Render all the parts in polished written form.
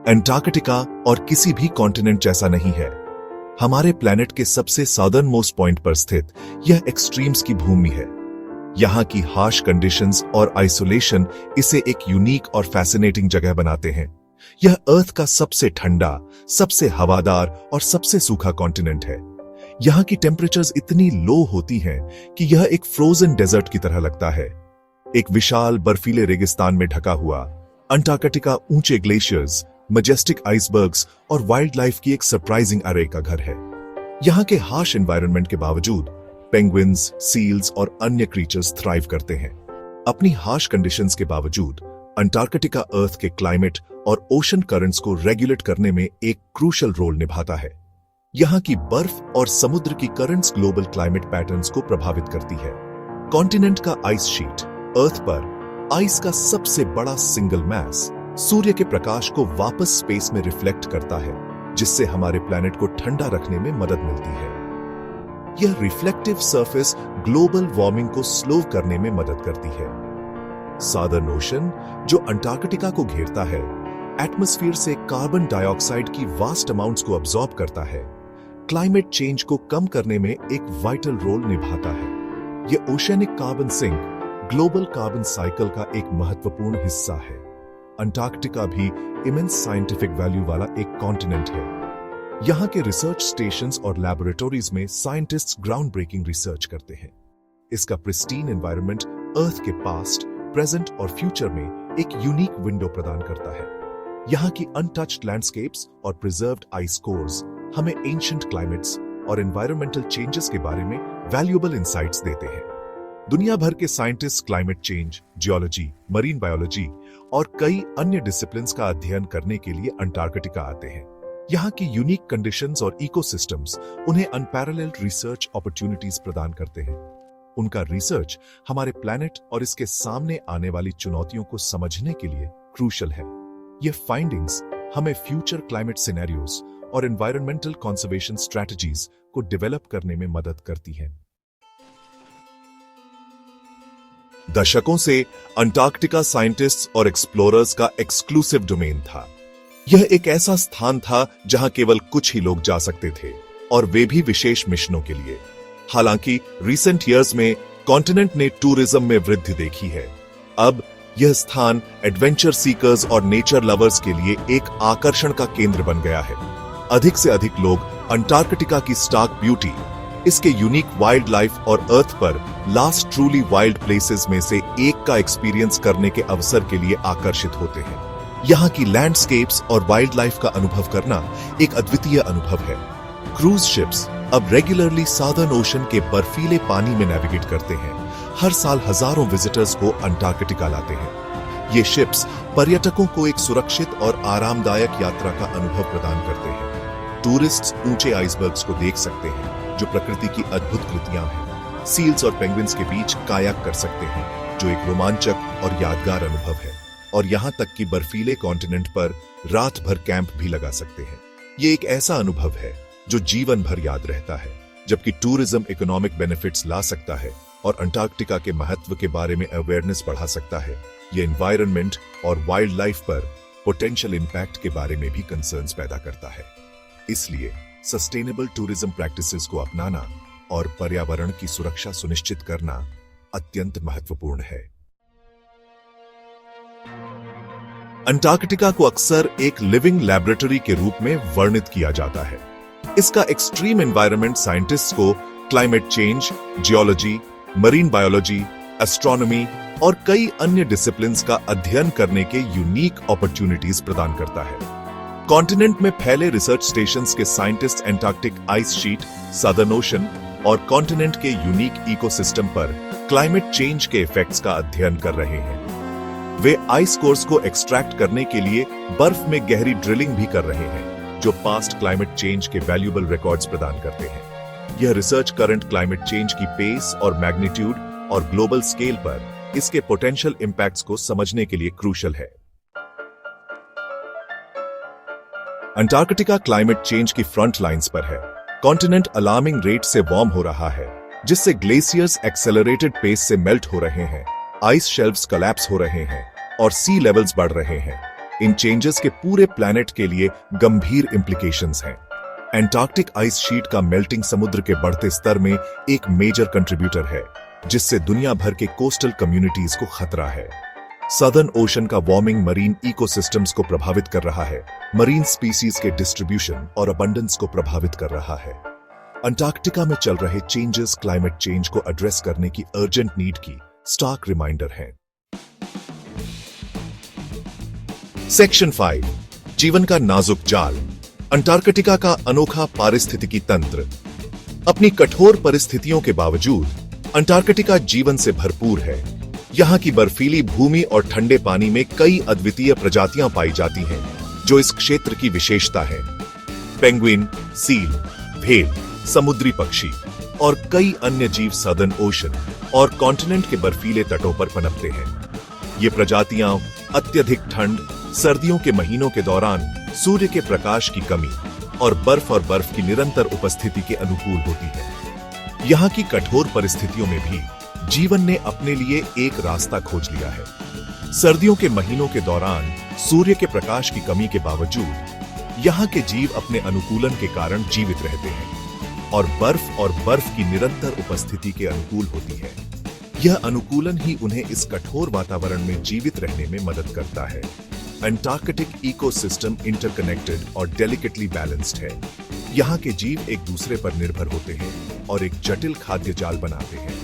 Antarctica और किसी भी कॉन्टिनेंट जैसा नहीं है। हमारे प्लेनेट के सबसे साउदर्न मोस्ट पॉइंट पर स्थित यह एक्सट्रीम्स की भूमि है। यहाँ की हार्श कंडीशंस और आइसोलेशन इसे एक यूनिक और फैसिनेटिंग जगह बनाते हैं। यह अर्थ का सबसे ठंडा, सबसे हवादार और सबसे सूखा कॉन्टिनेंट है। यहाँ की टेम्परेचर्स इतनी लो होती हैं कि यह एक फ्रोजन डेजर्ट की तरह लगता है। एक विशाल बर्फीले रेगिस्तान में ढका हुआ अंटार्कटिका ऊंचे ग्लेशियर्स, मजेस्टिक आइसबर्ग्स और वाइल्ड लाइफ की एक सरप्राइजिंग अरे का घर है। यहाँ के हार्श एनवायरनमेंट के बावजूद पेंगुइन्स, सील्स और अन्य क्रीचर्स थ्राइव करते हैं। अपनी हार्श कंडीशंस के बावजूद अंटार्कटिका अर्थ के क्लाइमेट और ओशन करंट्स को रेगुलेट करने में एक क्रूशल रोल निभाता है। यहाँ की बर्फ और समुद्र की करंट्स ग्लोबल क्लाइमेट पैटर्न्स को प्रभावित करती है। कॉन्टिनेंट का आइस शीट अर्थ पर आइस का सबसे बड़ा सिंगल मैस सूर्य के प्रकाश को वापस स्पेस में रिफ्लेक्ट करता है, जिससे हमारे प्लैनेट को ठंडा रखने में मदद मिलती है। यह रिफ्लेक्टिव सरफेस ग्लोबल वार्मिंग को स्लो करने में मदद करती है। सादर्न ओशन, जो अंटार्कटिका को घेरता है, एटमॉस्फेयर से कार्बन डाइऑक्साइड की वास्ट अमाउंट्स को अब्सॉर्ब करता है, क्लाइमेट चेंज को कम करने में एक वाइटल रोल निभाता है। यह oceanic carbon sink global carbon cycle का एक महत्वपूर्ण हिस्सा है। अंटार्कटिका भी इमेंस साइंटिफिक वैल्यू वाला एक कॉन्टिनेंट है। यहाँ के रिसर्च स्टेशंस और लैबोरेटरीज में साइंटिस्ट्स ग्राउंड ब्रेकिंग रिसर्च करते हैं। इसका प्रिस्टीन एनवायरनमेंट अर्थ के पास्ट, प्रेजेंट और फ्यूचर में एक यूनिक विंडो प्रदान करता है। यहाँ की अनटच्ड लैंडस्केप्स और प्रिजर्व्ड आइस कोर्स हमें एंशिएंट क्लाइमेट्स और एनवायरमेंटल चेंजेस के बारे में वैल्यूएबल इंसाइट्स देते हैं। दुनिया भर के scientist climate change, geology, marine biology और कई अन्य डिसिप्लिन्स का अध्ययन करने के लिए अंटार्कटिका आते हैं। यहाँ की यूनिक कंडीशंस और इकोसिस्टम्स उन्हें अनपैरेलल्ड रिसर्च अपॉर्चुनिटीज प्रदान करते हैं। उनका रिसर्च हमारे प्लैनेट और इसके सामने आने वाली चुनौतियों को समझने के लिए क्रूशल है। ये फाइंडिंग्स हमें फ्यूचर क्लाइमेट सिनेरियोज और एनवायरमेंटल कंजर्वेशन स्ट्रेटजीज को डेवलप करने में मदद करती हैं। दशकों से अंटार्कटिका साइंटिस्ट्स और एक्सप्लोरर्स का एक्सक्लूसिव डोमेन था। यह एक ऐसा स्थान था जहां केवल कुछ ही लोग जा सकते थे, और वे भी विशेष मिशनों के लिए। हालांकि रिसेंट ईयर्स में कॉन्टिनेंट ने टूरिज्म में वृद्धि देखी है। अब यह स्थान एडवेंचर सीकर्स और नेचर लवर्स के लिए एक आकर्षण का केंद्र बन गया है। अधिक से अधिक लोग अंटार्कटिका की स्टार्क ब्यूटी, इसके यूनिक वाइल्ड लाइफ और अर्थ पर लास्ट ट्रूली वाइल्ड प्लेसेस में से एक का एक्सपीरियंस करने के अवसर के लिए आकर्षित होते हैं। यहाँ की लैंडस्केप्स और वाइल्ड लाइफ का अनुभव करना एक अद्वितीय अनुभव है। क्रूज शिप्स अब रेगुलरली सादर्न ओशन के बर्फीले पानी में नेविगेट करते हैं। हर साल हजारों विजिटर्स को अंटार्कटिका लाते हैं। ये शिप्स पर्यटकों को एक सुरक्षित और आरामदायक यात्रा का अनुभव प्रदान करते हैं। टूरिस्ट्स ऊंचे आइसबर्ग्स को देख सकते हैं, जो प्रकृति की अद्भुत कृतियां हैं। सील्स और पेंगुइन्स के बीच कायाक कर सकते हैं, जो एक रोमांचक और यादगार अनुभव है। और यहाँ तक कि बर्फीले कॉन्टिनेंट पर रात भर कैंप भी लगा सकते हैं। ये एक ऐसा अनुभव है जो जीवन भर याद रहता है। जबकि टूरिज्म इकोनॉमिक बेनिफिट्स ला सकता है और अंटार्कटिका के महत्व के बारे में अवेयरनेस बढ़ा सकता है, ये एनवायरनमेंट और वाइल्ड लाइफ पर पोटेंशियल इंपैक्ट के बारे में भी कंसर्न्स पैदा करता है। इसलिए सस्टेनेबल टूरिज्म प्रैक्टिसेस को अपनाना और पर्यावरण की सुरक्षा सुनिश्चित करना अत्यंत महत्वपूर्ण है। अंटार्कटिका को अक्सर एक लिविंग लैबोरेटरी के रूप में वर्णित किया जाता है। इसका एक्सट्रीम एनवायरनमेंट साइंटिस्ट्स को climate change, geology, marine biology, astronomy और कई अन्य डिसिप्लिन्स का अध्ययन करने के यूनिक अपॉर्चुनिटीज प्रदान करता है। कॉन्टिनेंट में फैले रिसर्च स्टेशंस के scientist Antarctic ice sheet, southern ocean और कॉन्टिनेंट के यूनिक इकोसिस्टम पर क्लाइमेट चेंज के इफेक्ट्स का अध्ययन कर रहे हैं। वे आइस कोर्स को एक्सट्रैक्ट करने के लिए बर्फ में गहरी ड्रिलिंग भी कर रहे हैं, जो पास्ट क्लाइमेट चेंज के वैल्यूएबल रिकॉर्ड्स प्रदान करते हैं। यह रिसर्च करंट क्लाइमेट चेंज की पेस और मैग्नीट्यूड और ग्लोबल स्केल पर इसके पोटेंशियल इंपैक्ट्स को समझने के लिए क्रूशल है। अंटार्कटिका क्लाइमेट चेंज की फ्रंट लाइंस पर है। कॉन्टिनेंट अलार्मिंग रेट से वार्म हो रहा है, जिससे ग्लेशियर्स एक्सेलरेटेड पेस से मेल्ट हो रहे हैं, आइस शेल्व्स कोलैप्स हो रहे हैं और सी लेवल्स बढ़ रहे हैं। इन चेंजेस के पूरे प्लैनेट के लिए गंभीर इंप्लीकेशंस हैं। एंटार्क्टिक आइस शीट का मेल्टिंग समुद्र के बढ़ते स्तर में एक मेजर कंट्रीब्यूटर है, जिससे दुनिया भर के कोस्टल कम्युनिटीज को खतरा है। सदर्न ओशन का वार्मिंग मरीन इकोसिस्टम्स को प्रभावित कर रहा है, मरीन स्पीसीज के डिस्ट्रीब्यूशन और अबंडेंस को प्रभावित कर रहा है। अंटार्कटिका में चल रहे चेंजेस क्लाइमेट चेंज को एड्रेस करने की अर्जेंट नीड की स्टार्क रिमाइंडर है। सेक्शन 5, जीवन का नाजुक जाल। अंटार्कटिका का अनोखा पारिस्थितिकी तंत्र। अपनी कठोर परिस्थितियों के बावजूद अंटार्कटिका जीवन से भरपूर है। यहाँ की बर्फीली भूमि और ठंडे पानी में कई अद्वितीय प्रजातियां पाई जाती हैं, जो इस क्षेत्र की विशेषता है। पेंगुइन, सील, व्हेल, समुद्री पक्षी और कई अन्य जीव सदर्न ओशन और कॉन्टिनेंट के बर्फीले तटों पर पनपते हैं। ये प्रजातियां अत्यधिक ठंड, सर्दियों के महीनों के दौरान सूर्य के प्रकाश की कमी और बर्फ की निरंतर उपस्थिति के अनुकूल होती है। यहाँ की कठोर परिस्थितियों में भी जीवन ने अपने लिए एक रास्ता खोज लिया है। सर्दियों के महीनों के दौरान सूर्य के प्रकाश की कमी के बावजूद यहाँ के जीव अपने अनुकूलन के कारण जीवित रहते हैं और बर्फ की निरंतर उपस्थिति के अनुकूल होती है। यह अनुकूलन ही उन्हें इस कठोर वातावरण में जीवित रहने में मदद करता है। अंटार्कटिक इकोसिस्टम इंटरकनेक्टेड और डेलिकेटली बैलेंस्ड है। यहाँ के जीव एक दूसरे पर निर्भर होते हैं और एक जटिल खाद्य जाल बनाते हैं।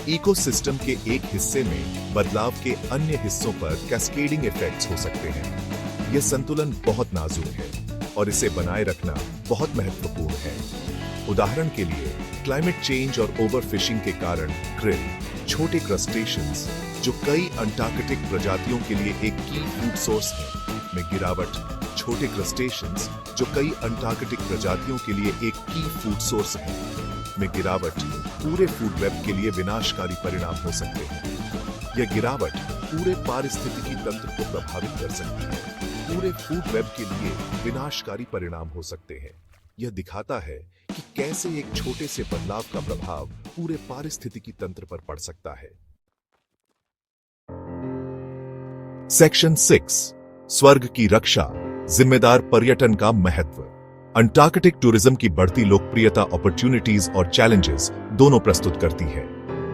इकोसिस्टम के एक हिस्से में बदलाव के अन्य हिस्सों पर कैस्केडिंग इफेक्ट्स हो सकते हैं। यह संतुलन बहुत नाजुक है और इसे बनाए रखना बहुत महत्वपूर्ण है। उदाहरण के लिए क्लाइमेट चेंज और ओवरफिशिंग के कारण क्रिल, छोटे क्रस्टेशियंस जो कई अंटार्कटिक प्रजातियों के लिए एक की फूड सोर्स है, में गिरावट। छोटे क्रस्टेशियंस जो कई अंटार्कटिक प्रजातियों के लिए एक की फूड सोर्स है, में गिरावट पूरे फूड वेब के लिए विनाशकारी परिणाम हो सकते हैं। यह गिरावट पूरे पारिस्थितिकी तंत्र को प्रभावित कर सकती है। पूरे फूड वेब के लिए विनाशकारी परिणाम हो सकते हैं। यह दिखाता है कि कैसे एक छोटे से बदलाव का प्रभाव पूरे पारिस्थितिकी तंत्र पर पड़ सकता है। सेक्शन 6, स्वर्ग की रक्षा, जिम्मेदार पर्यटन का महत्व। अंटार्कटिक टूरिज्म की बढ़ती लोकप्रियता अपॉर्चुनिटीज और चैलेंजेस दोनों प्रस्तुत करती है।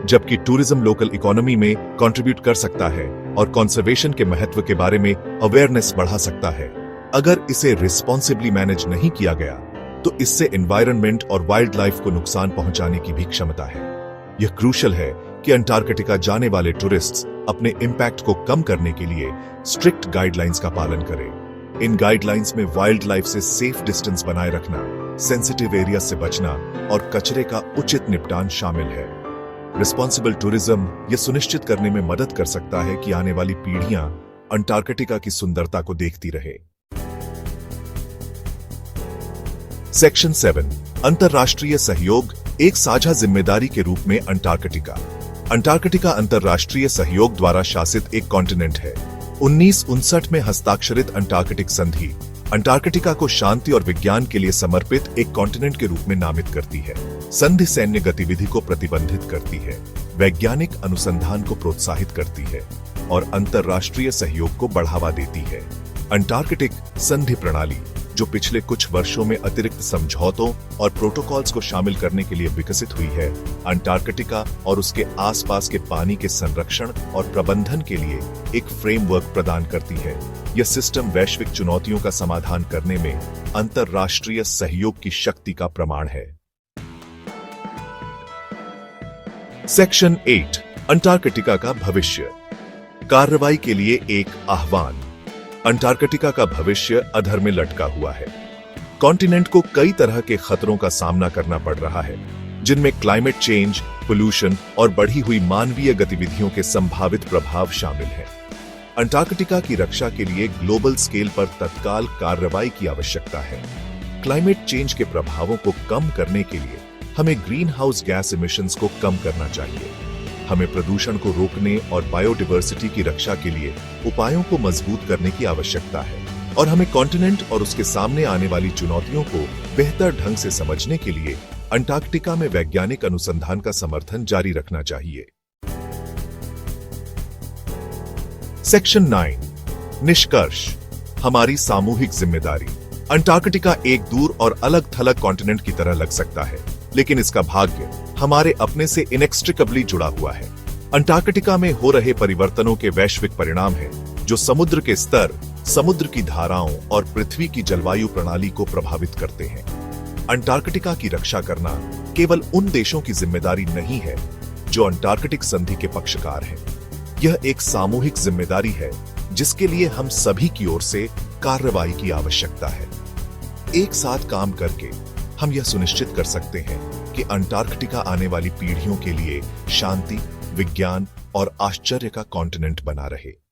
जबकि टूरिज्म लोकल इकोनॉमी में कंट्रीब्यूट कर सकता है और कंजर्वेशन के महत्व के बारे में अवेयरनेस बढ़ा सकता है, अगर इसे रिस्पॉन्सिबली मैनेज नहीं किया गया तो इससे एनवायरनमेंट और वाइल्ड लाइफ को नुकसान पहुंचाने की भी क्षमता है। यह क्रूशल है कि अंटार्कटिका जाने वाले टूरिस्ट्स अपने इंपैक्ट को कम करने के लिए स्ट्रिक्ट गाइडलाइंस का पालन करें। इन गाइडलाइंस में वाइल्ड लाइफ से सेफ डिस्टेंस बनाए रखना, सेंसिटिव एरिया से बचना और कचरे का उचित निपटान शामिल है। रिस्पॉन्सिबल टूरिज्म यह सुनिश्चित करने में मदद कर सकता है कि आने वाली पीढ़ियां अंटार्कटिका की सुंदरता को देखती रहे। सेक्शन 7, अंतरराष्ट्रीय सहयोग, एक साझा जिम्मेदारी के रूप में अंटार्कटिका। अंटार्कटिका अंतरराष्ट्रीय सहयोग द्वारा शासित एक कॉन्टिनेंट है। 1959 में हस्ताक्षरित अंटार्कटिक संधि अंटार्कटिका को शांति और विज्ञान के लिए समर्पित एक कॉन्टिनेंट के रूप में नामित करती है। संधि सैन्य गतिविधि को प्रतिबंधित करती है, वैज्ञानिक अनुसंधान को प्रोत्साहित करती है और अंतरराष्ट्रीय सहयोग को बढ़ावा देती है। अंटार्कटिक संधि प्रणाली, जो पिछले कुछ वर्षों में अतिरिक्त समझौतों और प्रोटोकॉल्स को शामिल करने के लिए विकसित हुई है, अंटार्कटिका और उसके आसपास के पानी के संरक्षण और प्रबंधन के लिए एक फ्रेमवर्क प्रदान करती है। यह सिस्टम वैश्विक चुनौतियों का समाधान करने में अंतरराष्ट्रीय सहयोग की शक्ति का प्रमाण है। सेक्शन 8, अंटार्कटिका का भविष्य, कार्रवाई के लिए एक आह्वान। अंटार्कटिका का भविष्य अधर में लटका हुआ है। कॉन्टिनेंट को कई तरह के खतरों का सामना करना पड़ रहा है, जिनमें क्लाइमेट चेंज, पोल्यूशन और बढ़ी हुई मानवीय गतिविधियों के संभावित प्रभाव शामिल हैं। अंटार्कटिका की रक्षा के लिए ग्लोबल स्केल पर तत्काल कार्रवाई की आवश्यकता है। क्लाइमेट चेंज के प्रभावों को कम करने के लिए हमें ग्रीन हाउस गैस इमिशंस को कम करना चाहिए। हमें प्रदूषण को रोकने और बायोडायवर्सिटी की रक्षा के लिए उपायों को मजबूत करने की आवश्यकता है और हमें कॉन्टिनेंट और उसके सामने आने वाली चुनौतियों को बेहतर ढंग से समझने के लिए अंटार्कटिका में वैज्ञानिक अनुसंधान का समर्थन जारी रखना चाहिए। सेक्शन 9, निष्कर्ष, हमारी सामूहिक जिम्मेदारी। अंटार्कटिका एक दूर और अलग थलग कॉन्टिनेंट की तरह लग सकता है, लेकिन इसका भाग्य हमारे अपने से इनेक्स्ट्रिकबली जुड़ा हुआ है। अंटार्कटिका में हो रहे परिवर्तनों के वैश्विक परिणाम हैं, जो समुद्र के स्तर, समुद्र की धाराओं और पृथ्वी की जलवायु प्रणाली को प्रभावित करते हैं। अंटार्कटिका की रक्षा करना केवल उन देशों की जिम्मेदारी नहीं है जो अंटार्कटिक संधि के पक्षकार हैं। यह एक सामूहिक जिम्मेदारी है जिसके लिए हम सभी की ओर से कार्रवाई की आवश्यकता है। एक साथ काम करके हम यह सुनिश्चित कर सकते हैं कि अंटार्कटिका आने वाली पीढ़ियों के लिए शांति, विज्ञान और आश्चर्य का कॉन्टिनेंट बना रहे।